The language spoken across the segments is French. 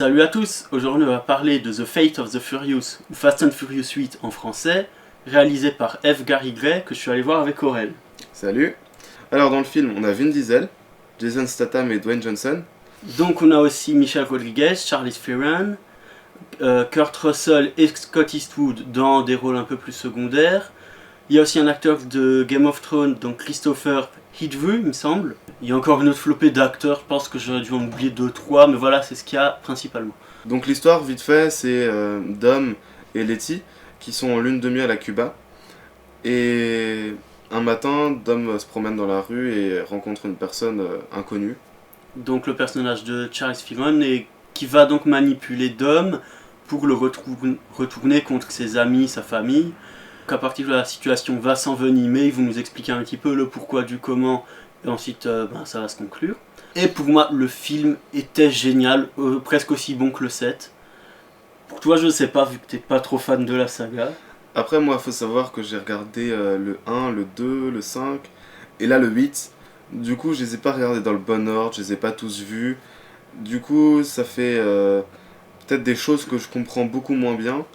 Salut à tous, aujourd'hui on va parler de The Fate of the Furious, ou Fast and Furious 8 en français, réalisé par F. Gary Gray, que je suis allé voir avec Aurel. Salut. Alors dans le film, on a Vin Diesel, Jason Statham et Dwayne Johnson. Donc on a aussi Michelle Rodriguez, Charlize Theron, Kurt Russell et Scott Eastwood dans des rôles un peu plus secondaires. Il y a aussi un acteur de Game of Thrones, donc Christopher Hivju, il me semble. Il y a encore une autre flopée d'acteurs, je pense que j'aurais dû en oublier 2-3, mais voilà, c'est ce qu'il y a principalement. Donc l'histoire, vite fait, c'est Dom et Letty qui sont en lune de miel à Cuba. Et un matin, Dom se promène dans la rue et rencontre une personne inconnue. Donc le personnage de Charlize Theron qui va donc manipuler Dom pour le retourner contre ses amis, sa famille. À partir de la situation va s'envenimer, ils vont nous expliquer un petit peu le pourquoi du comment, et ensuite ça va se conclure. Et pour moi, le film était génial, presque aussi bon que le 7. Pour toi, je ne sais pas, vu que t'es pas trop fan de la saga. Après, moi, il faut savoir que j'ai regardé le 1, le 2, le 5, et là le 8. Du coup, je les ai pas regardés dans le bon ordre, je les ai pas tous vus. Du coup, ça fait peut-être des choses que je comprends beaucoup moins bien.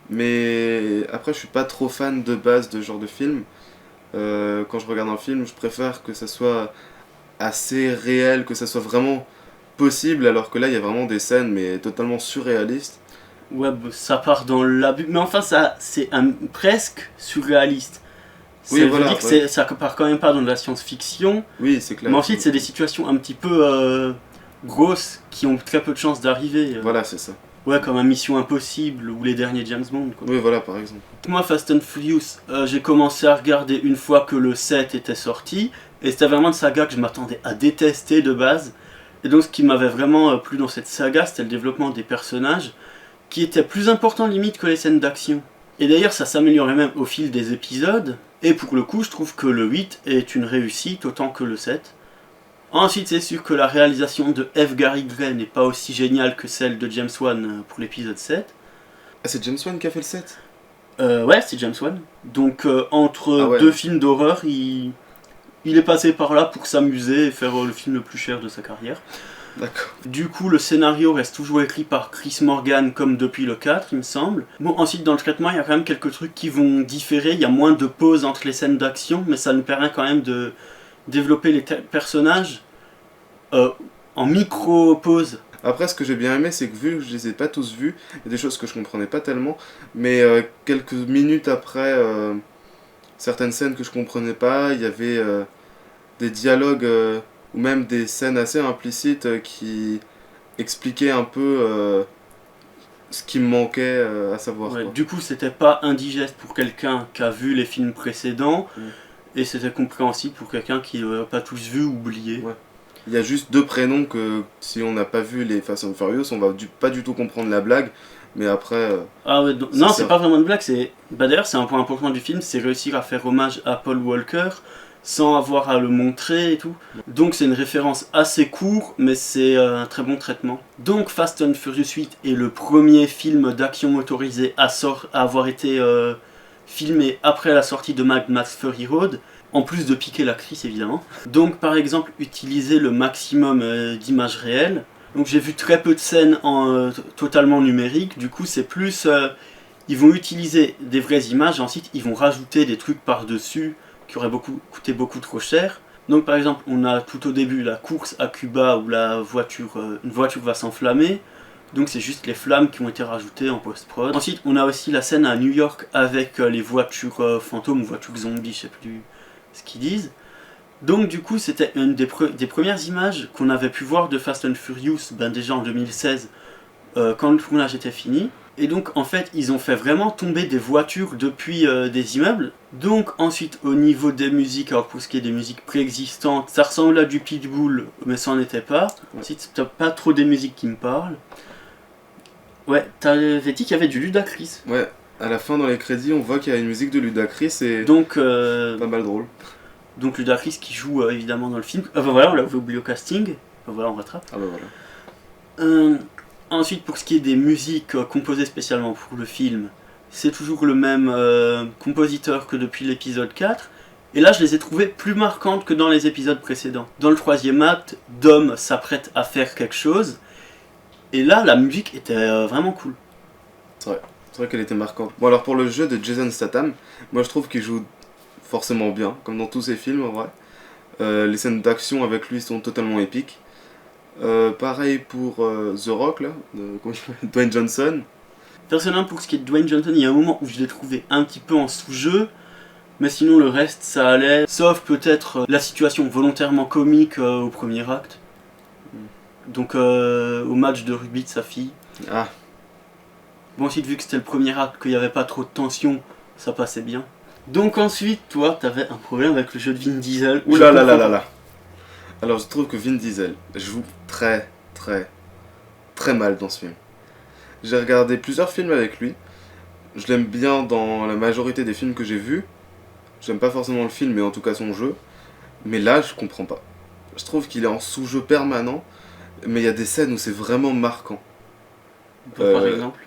Mais après, je suis pas trop fan de base de ce genre de film. Quand je regarde un film, je préfère que ça soit assez réel, que ça soit vraiment possible, alors que là, il y a vraiment des scènes, mais totalement surréalistes. Ouais, ça part dans l'abus, mais enfin, c'est presque surréaliste. Oui, voilà, dire que ça part quand même pas dans de la science-fiction, oui, c'est clair. mais ensuite, c'est des situations un petit peu grosses qui ont très peu de chances d'arriver. Voilà, c'est ça. Ouais, comme un Mission Impossible ou les derniers James Bond, quoi. Oui, voilà, par exemple. Moi, Fast and Furious, j'ai commencé à regarder une fois que le 7 était sorti, et c'était vraiment une saga que je m'attendais à détester de base. Et donc, ce qui m'avait vraiment plu dans cette saga, c'était le développement des personnages, qui était plus important limite que les scènes d'action. Et d'ailleurs, ça s'améliorait même au fil des épisodes, et pour le coup, je trouve que le 8 est une réussite autant que le 7. Ensuite, c'est sûr que la réalisation de F. Gary Gray n'est pas aussi géniale que celle de James Wan pour l'épisode 7. Ah, c'est James Wan qui a fait le 7 ? Ouais, c'est James Wan. Donc, entre ouais. deux films d'horreur, il est passé par là pour s'amuser et faire le film le plus cher de sa carrière. D'accord. Du coup, le scénario reste toujours écrit par Chris Morgan comme depuis le 4, il me semble. Bon, ensuite, dans le traitement, il y a quand même quelques trucs qui vont différer. Il y a moins de pauses entre les scènes d'action, mais ça nous permet quand même de développer les personnages en micro-pause. Après, ce que j'ai bien aimé, c'est que vu que je les ai pas tous vus, il y a des choses que je comprenais pas tellement, mais quelques minutes après certaines scènes que je comprenais pas, il y avait des dialogues ou même des scènes assez implicites qui expliquaient un peu ce qui me manquait à savoir. Ouais, Quoi. du coup, c'était pas indigeste pour quelqu'un qui a vu les films précédents, et c'était compréhensible pour quelqu'un qui n'a pas tous vu ou oublié. Ouais. Il y a juste deux prénoms que si on n'a pas vu les Fast and Furious, on va pas du tout comprendre la blague, mais après... Ah ouais, non, c'est pas vraiment une blague, d'ailleurs c'est un point important du film, c'est réussir à faire hommage à Paul Walker sans avoir à le montrer et tout. Donc c'est une référence assez courte, mais c'est un très bon traitement. Donc Fast and Furious 8 est le premier film d'action motorisé à avoir été filmé après la sortie de Mad Max Fury Road, en plus de piquer l'actrice évidemment. Donc par exemple utiliser le maximum d'images réelles. Donc j'ai vu très peu de scènes totalement numériques, du coup c'est plus... ils vont utiliser des vraies images et ensuite ils vont rajouter des trucs par-dessus qui auraient coûté beaucoup trop cher. Donc par exemple on a tout au début la course à Cuba où une voiture va s'enflammer. Donc c'est juste les flammes qui ont été rajoutées en post-prod. Ensuite on a aussi la scène à New York avec les voitures fantômes ou voitures zombies, je sais plus ce qu'ils disent. Donc du coup c'était une des premières images qu'on avait pu voir de Fast and Furious déjà en 2016 quand le tournage était fini. Et donc en fait ils ont fait vraiment tomber des voitures depuis des immeubles. Donc ensuite au niveau des musiques, alors pour ce qui est des musiques préexistantes, ça ressemble à du Pitbull mais ça n'en était pas. Ensuite c'est pas trop des musiques qui me parlent. Ouais, t'avais dit qu'il y avait du Ludacris. Ouais, à la fin dans les crédits on voit qu'il y a une musique de Ludacris et donc, pas mal drôle. Donc Ludacris qui joue évidemment dans le film. Voilà, on l'avait oublié au casting. Voilà, on rattrape. Ah bah voilà. Ensuite, pour ce qui est des musiques composées spécialement pour le film, c'est toujours le même compositeur que depuis l'épisode 4. Et là, je les ai trouvées plus marquantes que dans les épisodes précédents. Dans le troisième acte, Dom s'apprête à faire quelque chose. Et là, la musique était vraiment cool. C'est vrai qu'elle était marquante. Bon, alors pour le jeu de Jason Statham, moi je trouve qu'il joue forcément bien, comme dans tous ses films en vrai. Les scènes d'action avec lui sont totalement épiques. Pareil pour The Rock, là, Dwayne Johnson. Personnellement, pour ce qui est de Dwayne Johnson, il y a un moment où je l'ai trouvé un petit peu en sous-jeu, mais sinon le reste ça allait, sauf peut-être la situation volontairement comique au premier acte. Donc au match de rugby de sa fille. Ah, Bon, ensuite, vu que c'était le premier acte, qu'il n'y avait pas trop de tension, ça passait bien. Donc ensuite, toi, t'avais un problème avec le jeu de Vin Diesel. oula là là là là. Alors je trouve que Vin Diesel joue très très très mal dans ce film. J'ai regardé plusieurs films avec lui. Je l'aime bien dans la majorité des films que j'ai vus. J'aime pas forcément le film, mais en tout cas son jeu. Mais là, je comprends pas. Je trouve qu'il est en sous-jeu permanent, mais il y a des scènes où c'est vraiment marquant. Par exemple.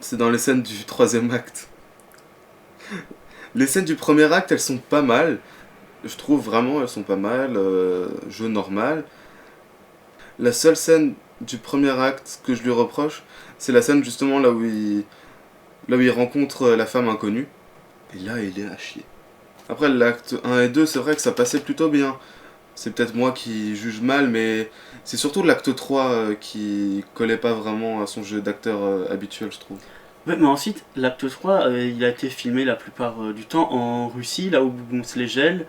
C'est dans les scènes du troisième acte. Les scènes du premier acte, elles sont pas mal. Je trouve vraiment, elles sont pas mal. Jeu normal. La seule scène du premier acte que je lui reproche, c'est la scène justement là où il rencontre la femme inconnue. Et là, il est à chier. Après, l'acte 1 et 2, c'est vrai que ça passait plutôt bien. C'est peut-être moi qui juge mal, mais c'est surtout l'acte 3 qui collait pas vraiment à son jeu d'acteur habituel, je trouve. Ouais, mais ensuite, l'acte 3, il a été filmé la plupart du temps en Russie, là où on se les gèle.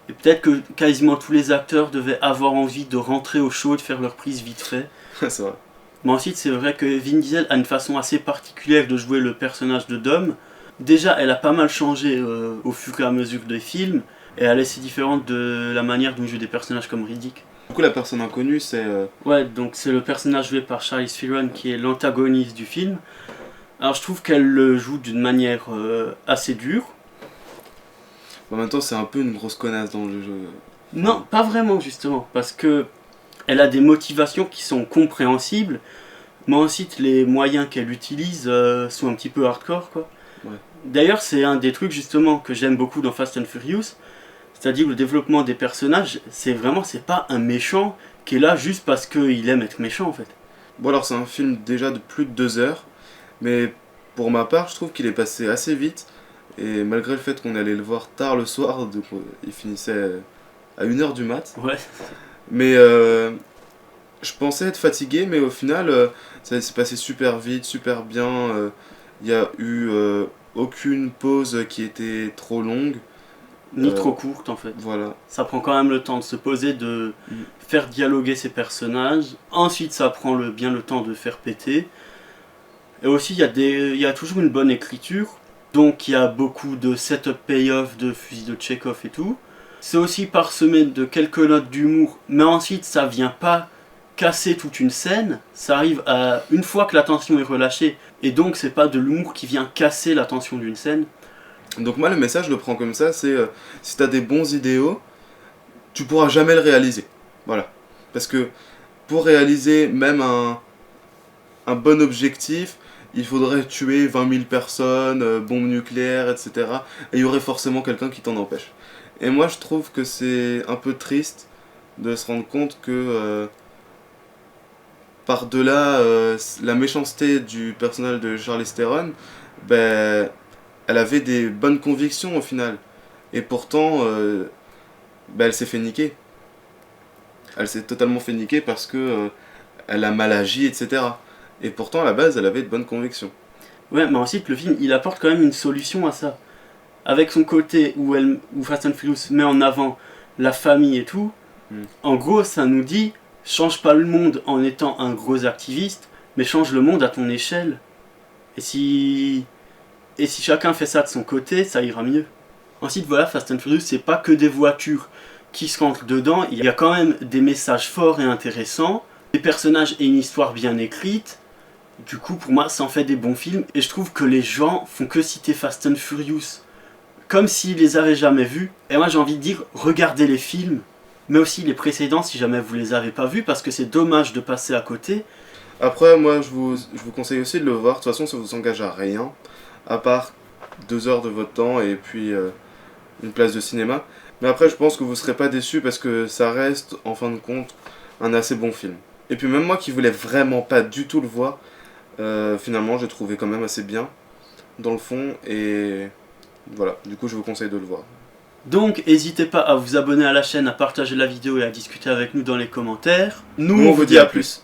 Et peut-être que quasiment tous les acteurs devaient avoir envie de rentrer au show, de faire leur prise vite fait. C'est vrai. Mais ensuite, c'est vrai que Vin Diesel a une façon assez particulière de jouer le personnage de Dom. Déjà, elle a pas mal changé au fur et à mesure des films, et elle est assez différente de la manière dont il joue des personnages comme Riddick. Du coup, la personne inconnue, c'est... Ouais, donc c'est le personnage joué par Charlize Theron qui est l'antagoniste du film. Alors je trouve qu'elle le joue d'une manière assez dure. En même temps, c'est un peu une grosse connasse dans le jeu. Non, pas vraiment justement, parce que elle a des motivations qui sont compréhensibles, mais ensuite les moyens qu'elle utilise sont un petit peu hardcore, quoi. Ouais. D'ailleurs, c'est un des trucs justement que j'aime beaucoup dans Fast and Furious, c'est-à-dire le développement des personnages, c'est pas un méchant qui est là juste parce qu'il aime être méchant en fait. Bon, alors, c'est un film déjà de plus de 2 heures, mais pour ma part, je trouve qu'il est passé assez vite. Et malgré le fait qu'on allait le voir tard le soir, donc il finissait à 1h du mat. Ouais. Mais je pensais être fatigué, mais au final, ça s'est passé super vite, super bien. Il n'y a eu aucune pause qui était trop longue. Ni trop courte en fait. Voilà. Ça prend quand même le temps de se poser, de faire dialoguer ses personnages. Ensuite, ça prend bien le temps de faire péter. Et aussi, il y a toujours une bonne écriture. Donc, il y a beaucoup de setup payoff, de fusil de Chekhov et tout. C'est aussi parsemé de quelques notes d'humour. Mais ensuite, ça vient pas casser toute une scène. Ça arrive une fois que la tension est relâchée. Et donc, c'est pas de l'humour qui vient casser la tension d'une scène. Donc moi, le message, je le prends comme ça, c'est si t'as des bons idéaux, tu pourras jamais le réaliser. Voilà. Parce que pour réaliser même un bon objectif, il faudrait tuer 20 000 personnes, bombes nucléaires, etc. Et il y aurait forcément quelqu'un qui t'en empêche. Et moi, je trouve que c'est un peu triste de se rendre compte que par-delà la méchanceté du personnage de Charlize Theron, ben, elle avait des bonnes convictions au final. Et pourtant, ben, elle s'est fait niquer. Elle s'est totalement fait niquer parce que elle a mal agi, etc. Et pourtant, à la base, elle avait de bonnes convictions. Ouais, mais ensuite, le film, il apporte quand même une solution à ça. Avec son côté où Fast and Furious met en avant la famille et tout, en gros, ça nous dit, change pas le monde en étant un gros activiste, mais change le monde à ton échelle. Et si chacun fait ça de son côté, ça ira mieux. Ensuite, voilà, Fast and Furious, c'est pas que des voitures qui se rentrent dedans, il y a quand même des messages forts et intéressants, des personnages et une histoire bien écrite. Du coup, pour moi, ça en fait des bons films. Et je trouve que les gens font que citer Fast and Furious comme s'ils les avaient jamais vus. Et moi, j'ai envie de dire, regardez les films, mais aussi les précédents si jamais vous les avez pas vus, parce que c'est dommage de passer à côté. Après, moi, je vous conseille aussi de le voir. De toute façon, ça vous engage à rien, à part 2 heures de votre temps et puis une place de cinéma. Mais après, je pense que vous serez pas déçus parce que ça reste, en fin de compte, un assez bon film. Et puis même moi qui voulais vraiment pas du tout le voir, finalement j'ai trouvé quand même assez bien dans le fond et voilà, du coup je vous conseille de le voir. Donc n'hésitez pas à vous abonner à la chaîne, à partager la vidéo et à discuter avec nous dans les commentaires. Nous On vous dit à plus.